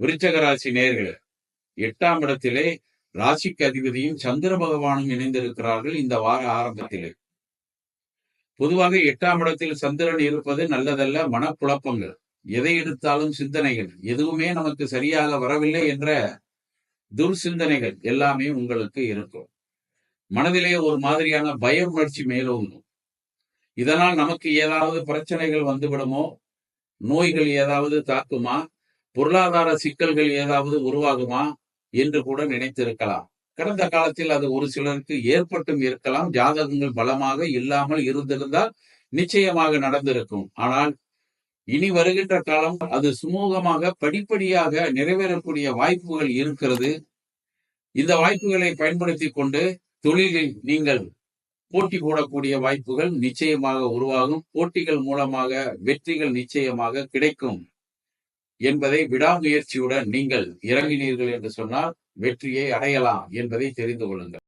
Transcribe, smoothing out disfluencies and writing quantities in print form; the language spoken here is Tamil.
விருச்சக ராசி நேயர்களே, 8ஆம் இடத்திலே ராசிக்கு அதிபதியும் சந்திர பகவானும் இணைந்திருக்கிறார்கள் இந்த வார ஆரம்பத்திலே. பொதுவாக 8ஆம் இடத்தில் சந்திரன் இருப்பது நல்லதல்ல. மனக்குழப்பங்கள், எதை எடுத்தாலும் சிந்தனைகள், எதுவுமே நமக்கு சரியாக வரவில்லை என்ற துர்சிந்தனைகள் எல்லாமே உங்களுக்கு இருக்கும். மனதிலே ஒரு மாதிரியான பய உணர்ச்சி மேலோங்கும். இதனால் நமக்கு ஏதாவது பிரச்சனைகள் வந்துவிடுமோ, நோய்கள் ஏதாவது தாக்குமா, பொருளாதார சிக்கல்கள் ஏதாவது உருவாகுமா என்று கூட நினைத்திருக்கலாம். கடந்த காலத்தில் அது ஒரு சிலருக்கு ஏற்பட்டும் இருக்கலாம். ஜாதகங்கள் பலமாக இல்லாமல் இருந்திருந்தால் நிச்சயமாக நடந்திருக்கும். ஆனால் இனி வருகின்ற காலம் அது சுமூகமாக படிப்படியாக நிறைவேறக்கூடிய வாய்ப்புகள் இருக்கிறது. இந்த வாய்ப்புகளை பயன்படுத்தி கொண்டு தொழிலில் நீங்கள் போட்டி போடக்கூடிய வாய்ப்புகள் நிச்சயமாக உருவாகும். போட்டிகள் மூலமாக வெற்றிகள் நிச்சயமாக கிடைக்கும் என்பதை விடாமுயற்சியுடன் நீங்கள் இறங்கினீர்கள் என்று சொன்னால் வெற்றியை அடையலாம் என்பதை தெரிந்து கொள்ளுங்கள்.